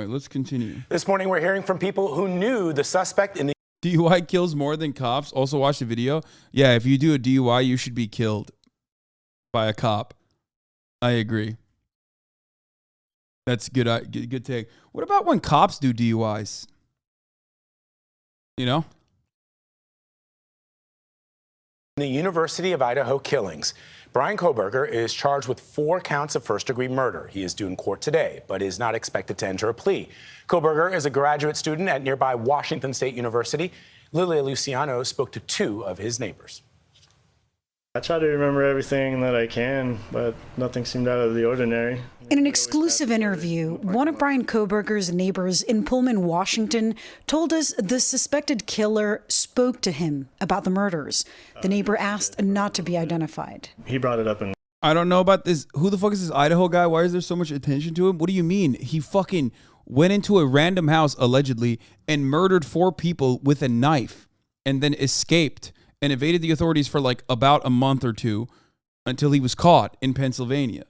right, let's continue. This morning, we're hearing from people who knew the suspect in the DUI kills more than cops. Also watch the video. Yeah, if you do a DUI, you should be killed by a cop. I agree. That's good. Good take. What about when cops do DUIs? You know? University of Idaho killings. Brian Kohberger is charged with 4 counts of first-degree murder. He is due in court today, but is not expected to enter a plea. Kohberger is a graduate student at nearby Washington State University. Lilia Luciano spoke to 2 of his neighbors. I try to remember everything that I can, but nothing seemed out of the ordinary. In an exclusive interview, one of Brian Kohberger's neighbors in Pullman, Washington, told us the suspected killer spoke to him about the murders. The neighbor asked not to be identified. He brought it up and I don't know about this. Who the fuck is this Idaho guy? Why is there so much attention to him? What do you mean? He fucking went into a random house, allegedly, and murdered 4 people with a knife and then escaped and evaded the authorities for like about a month or 2 until he was caught in Pennsylvania.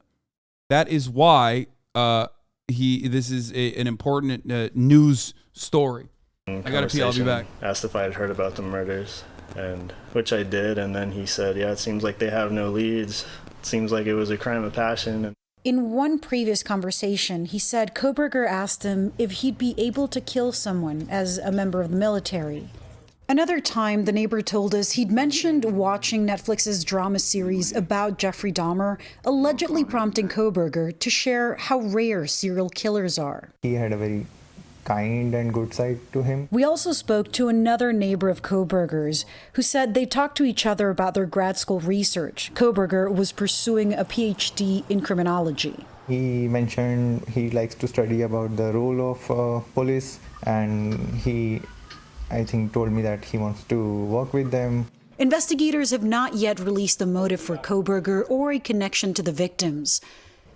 That is why this is an important news story. I gotta pee, I'll be back. Asked if I had heard about the murders, and which I did, and then he said, yeah, it seems like they have no leads. It seems like it was a crime of passion. In one previous conversation, he said Kohberger asked him if he'd be able to kill someone as a member of the military. Another time, the neighbor told us he'd mentioned watching Netflix's drama series about Jeffrey Dahmer, allegedly prompting Kohberger to share how rare serial killers are. He had a very kind and good side to him. We also spoke to another neighbor of Kohberger's who said they talked to each other about their grad school research. Kohberger was pursuing a PhD in criminology. He mentioned he likes to study about the role of police, and he, I think, told me that he wants to work with them. Investigators have not yet released a motive for Kohberger or a connection to the victims.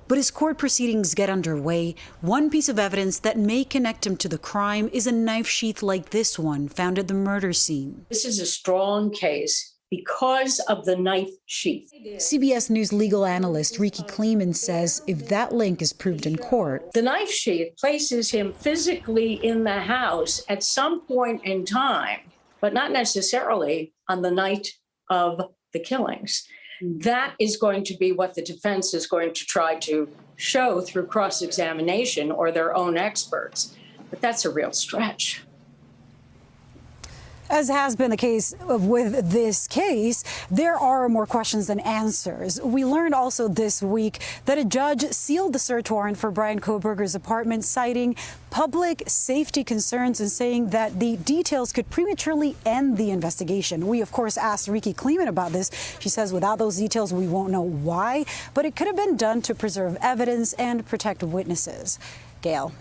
But as court proceedings get underway, one piece of evidence that may connect him to the crime is a knife sheath like this one found at the murder scene. This is a strong case because of the knife sheath. CBS News legal analyst Ricky Kleeman says if that link is proved in court, the knife sheath places him physically in the house at some point in time, but not necessarily on the night of the killings. That is going to be what the defense is going to try to show through cross-examination or their own experts. But that's a real stretch. as has been the case with this case, there are more questions than answers. We learned also this week that a judge sealed the search warrant for Brian Kohberger's apartment, citing public safety concerns and saying that the details could prematurely end the investigation. We, of course, asked Ricky Kleeman about this. She says without those details, we won't know why, but it could have been done to preserve evidence and protect witnesses. Gail.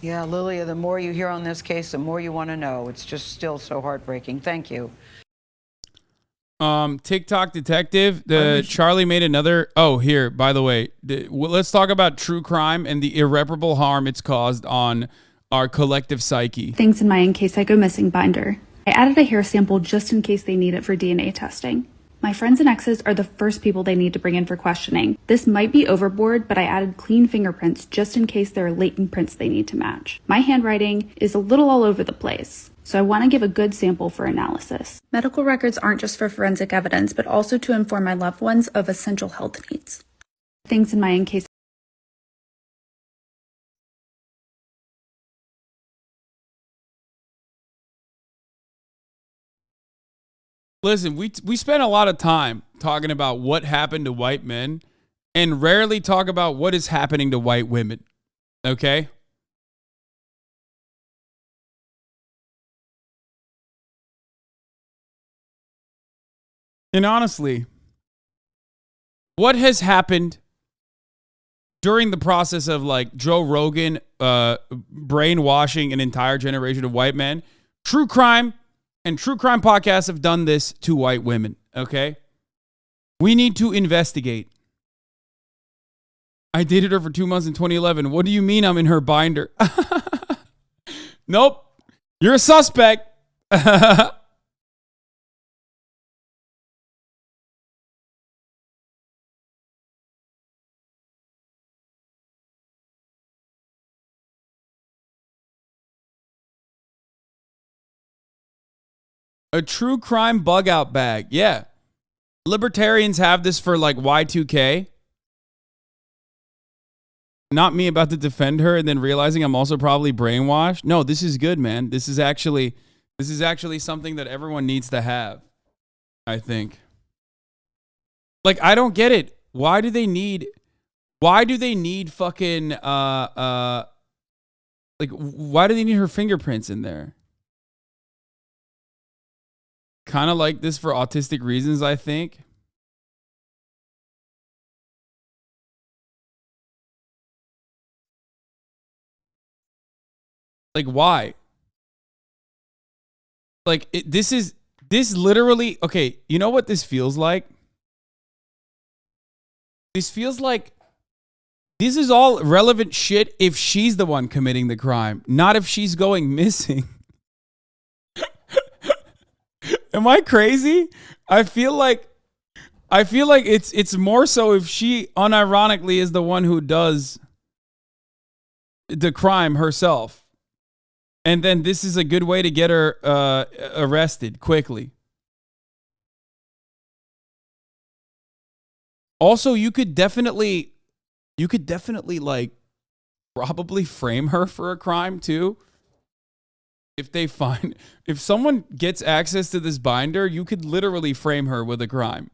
Yeah, Lilia, the more you hear on this case, the more you want to know. It's just still so heartbreaking. Thank you. TikTok detective, Charlie made another. Oh, here, by the way, let's talk about true crime and the irreparable harm it's caused on our collective psyche. Things in my In Case I Go Missing binder. I added a hair sample just in case they need it for DNA testing. My friends and exes are the first people they need to bring in for questioning. This might be overboard, but I added clean fingerprints just in case there are latent prints they need to match. My handwriting is a little all over the place, so I want to give a good sample for analysis. Medical records aren't just for forensic evidence, but also to inform my loved ones of essential health needs. Things in my In Case. Listen, we spend a lot of time talking about what happened to white men and rarely talk about what is happening to white women. Okay? And honestly, what has happened during the process of like Joe Rogan brainwashing an entire generation of white men? True crime and true crime podcasts have done this to white women, okay? We need to investigate. I dated her for 2 months in 2011. What do you mean I'm in her binder? Nope. You're a suspect. A true crime bug out bag. Yeah. Libertarians have this for like Y2K. Not me about to defend her and then realizing I'm also probably brainwashed. No, this is good, man. This is actually something that everyone needs to have, I think. Like, I don't get it. Why do they need fucking like, why do they need her fingerprints in there? Kind of like this for autistic reasons, I think. Like, why? Like, this literally, okay, you know what this feels like? This feels like this is all relevant shit if she's the one committing the crime, not if she's going missing. Am I crazy? I feel like it's more so if she unironically is the one who does the crime herself. And then this is a good way to get her arrested quickly. Also, you could definitely like probably frame her for a crime too. If someone gets access to this binder, you could literally frame her with a crime.